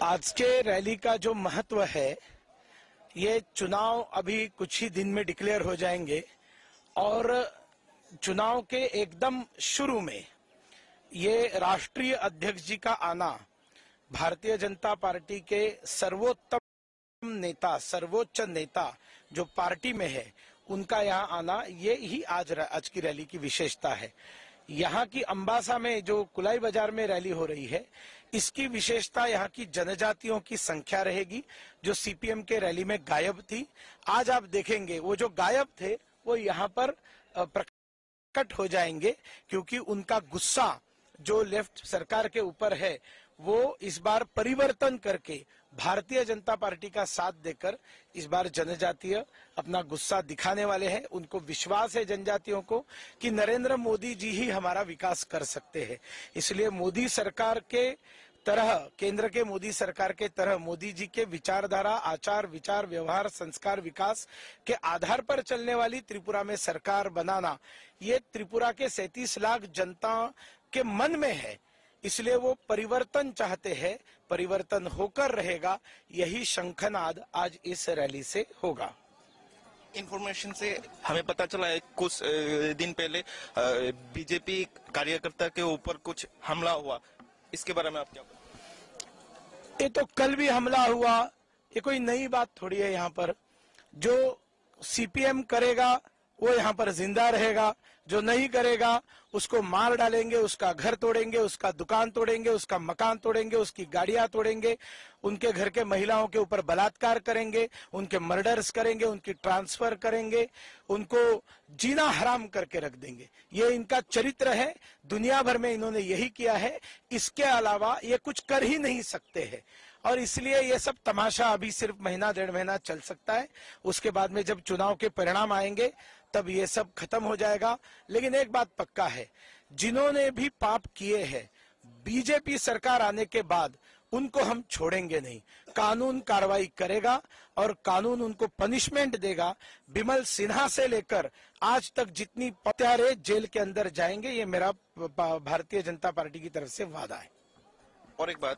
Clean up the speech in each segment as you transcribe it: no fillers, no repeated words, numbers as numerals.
आज के रैली का जो महत्व है, ये चुनाव अभी कुछ ही दिन में डिक्लेयर हो जाएंगे और चुनाव के एकदम शुरू में ये राष्ट्रीय अध्यक्ष जी का आना, भारतीय जनता पार्टी के सर्वोत्तम नेता, सर्वोच्च नेता जो पार्टी में है, उनका यहाँ आना, ये ही आज की रैली की विशेषता है। यहाँ की अंबासा में जो कुलाई बाजार में रैली हो रही है, इसकी विशेषता यहाँ की जनजातियों की संख्या रहेगी जो सीपीएम के रैली में गायब थी। आज आप देखेंगे वो जो गायब थे वो यहाँ पर प्रकट हो जाएंगे, क्योंकि उनका गुस्सा जो लेफ्ट सरकार के ऊपर है वो इस बार परिवर्तन करके भारतीय जनता पार्टी का साथ देकर इस बार जनजातीय अपना गुस्सा दिखाने वाले हैं। उनको विश्वास है जनजातियों को कि नरेंद्र मोदी जी ही हमारा विकास कर सकते हैं। इसलिए मोदी सरकार के तरह, केंद्र के मोदी सरकार के तरह मोदी जी के विचारधारा, आचार विचार, व्यवहार, संस्कार, विकास के आधार पर चलने वाली त्रिपुरा में सरकार बनाना, ये त्रिपुरा के 37 लाख जनता के मन में है। इसलिए वो परिवर्तन चाहते हैं, परिवर्तन होकर रहेगा, यही शंखनाद आज इस रैली से होगा। इंफॉर्मेशन से हमें पता चला है कुछ दिन पहले बीजेपी कार्यकर्ता के ऊपर कुछ हमला हुआ, इसके बारे में आप क्या बोलते? ये तो कल भी हमला हुआ, ये कोई नई बात थोड़ी है। यहाँ पर जो सीपीएम करेगा वो यहाँ पर जिंदा रहेगा, जो नहीं करेगा उसको मार डालेंगे, उसका घर तोड़ेंगे, उसका दुकान तोड़ेंगे, उसका मकान तोड़ेंगे, उसकी गाड़ियां तोड़ेंगे, उनके घर के महिलाओं के ऊपर बलात्कार करेंगे, उनके मर्डर्स करेंगे, उनकी ट्रांसफर करेंगे, उनको जीना हराम करके रख देंगे। ये इनका चरित्र है, दुनिया भर में इन्होंने यही किया है, इसके अलावा ये कुछ कर ही नहीं सकते हैं। और इसलिए ये सब तमाशा अभी सिर्फ महीना डेढ़ महीना चल सकता है, उसके बाद में जब चुनाव के परिणाम आएंगे तब ये सब खत्म हो जाएगा। लेकिन एक बात पक्का है, जिन्होंने भी पाप किए हैं, बीजेपी सरकार आने के बाद उनको हम छोड़ेंगे नहीं। कानून कार्रवाई करेगा और कानून उनको पनिशमेंट देगा। बिमल सिन्हा से लेकर आज तक जितनी हत्यारे जेल के अंदर जाएंगे, ये मेरा भारतीय जनता पार्टी की तरफ से वादा है। और एक बात,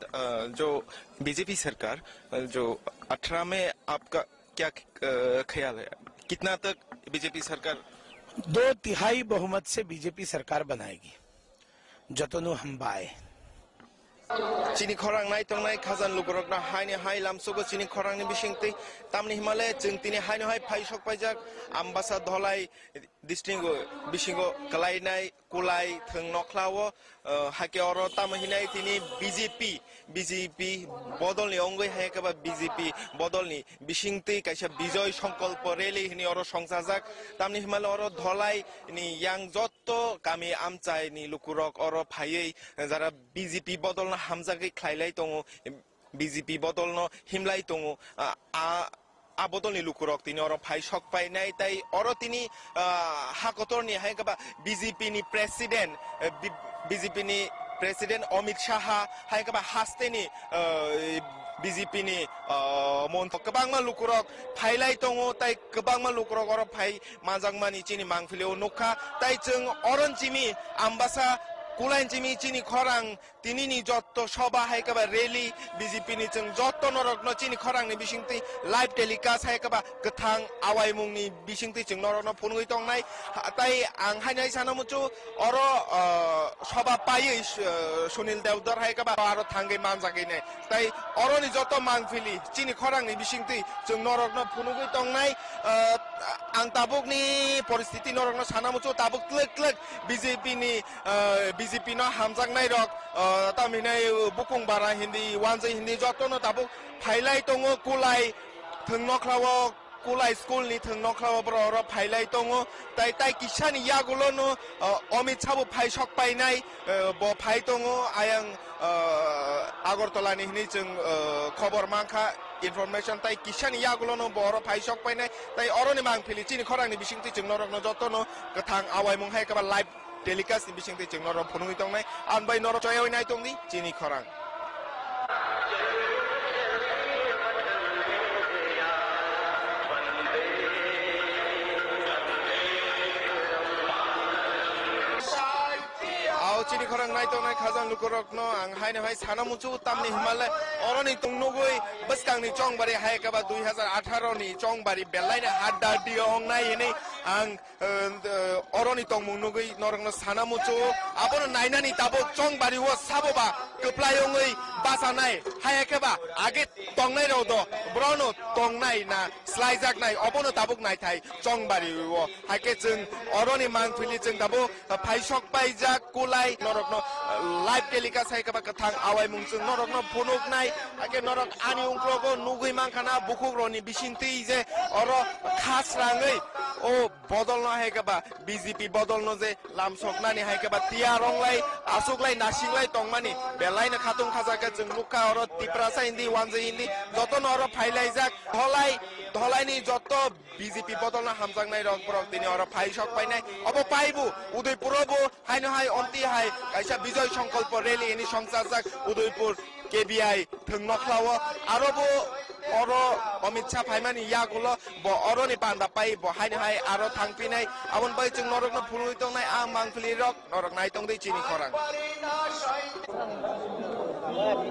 जो बीजेपी सरकार जो 18 में आपका क्या ख्याल है, कितना तक बीजेपी सरकार 2/3 बहुमत से बीजेपी सरकार बनाएगी? जतनु हम बाय चीनी खरांग नाय तंगनाय खाजान लुगरक ना हाय ने हाय लामसोगो चीनी खरांग ने बिसिंगते तामनि हिमालय जोंतिनि हाय ने हाय फाइसक पाइजाक आम्बासा धलाई डिस्ट्रिक्टगो बिसिंगो कलाइनाय कुलाय थों नखलावो हाके अरो तामहिनाय तिनि बीजेपी बदलनि अंगै हायकबा बीजेपी बदलनि बिसिंगते कायसा विजय संकल्प रैली हिनि अरो संसाजाक तामनि हिमालय अरो धलाई नि यां जत्तो गामि आमचाय नि लुकुरक अरो फायै जारा बीजेपी बदल हामजागै खायलाय दङ, बीजेपी बदलनो हिमलाय दङ, आ बदलनि लुकुरक तिनि अरो फाइ सक पाइनाय ताइ अरो तिनि हाकतरनि हायकबा बीजेपी नि प्रेसिडेंट अमित शाह हायकबा हास्तेनि बीजेपी नि मन्थक गोबांमा लुकुरक फाइलाय दङ, ताइ गोबांमा लुकुरक अरो फाइ माजांमानि चिनि मांफिलेव नुखा ताइ जों अरनजिमि आम्बासा कुलाइनजिमि चिनी खरांग तिनिनि जत्तो सभा हायकबा रैली बीजेपी नि जों जत्तो नरकनो चिनी खरांग नि बिसिंगति लाइव टेलिकास्ट हायकबा गोथां आवाय मुंनि बिसिंगति जों नरकनो फुनुगै दंनाय ताइ आं हायनाय सानमुचु अरो सभा पायै सुनील देवधर हायकबा आरो थांगै मानजागैनाय ताइ अरोनि जत्तो मांगफिलि चिनी खरांग नि बिसिंगति जों नरकनो फुनुगै दंनाय आं ताबुकनि परिस्थिति नरकनो सानमुचु ताबुक क्लिक बीजेपी न हामजांनाय रक तामिनाय बुकुं बारा हिंदी वानजै हिंदी जत्तनो ताबुक फाइलाय दङ, कुलाय थों नख्लावो कुलाय स्कुल नि थों नख्लावो ब्र फाइलाय दङ, ताइ किसानि यागुलनो अमित शाह फाइ सक पाइनाय ब फाइ दङ। आयां आगरतलानि हिनि जों खबर मांखा इनफरमेशन ताइ किसानि यागुलनो बर फाइ सक पाइनाय ताइ अरनि मांफिलि चिनि खरांनि बिसिंति जों नरकनो जत्तनो गोथां आवाय मुं हायकबा लाइभ टेलिकास्ट बिसिंगते जों नर फुनुगै दंनाय आनबाय नर चयावै नाय दंनि चिनि खरां। आओ चिनि खरां नाय naitong khazang lukurok no ang haine hai sanamuchu tamni himalay oroni tungnugui baskangni chongbari hai kaba 2018 ni chongbari belaina hadda diong nai ini ang oroni tongmunugui norongno sanamuchu abono nainani tabo chongbari wo saboba keplayongui basanai hai kaba age tongnai rodo brono tongnai na slaijak nai obono tabuk nai thai chongbari wo hake jeng oroni mangphili jeng tabo phaisok paijak kulai norokno live telecast hai kaba kathang awai mungjung norokno phunuk nai ake norok ani ungkrogo nugui mangkhana bukugroni bisinti je oro khasrangai o bodolno hai kaba BJP bodolno je lamsoknani hai kaba tiaronglai asuklai nasinglai tongmani belaina khatung khajaka jeng lukha oro tiprasa indi wanje indi joto noro phailai jak dholaini joto BJP bodolna hamjangnai rok brok dini oro phaisok painai obo paibu udaipurbo haino hai onti hai kaisa bijoy সংকল্প rally ini songchajak udaipur KBI thungnokhlawo arobo oro Amit Shah phaimani yagulo bo oroni panda pai bo haino hai aro thangpinai abon bai jeng norokno phului tongnai ang mangphili rok norok nai tongdei chini khorang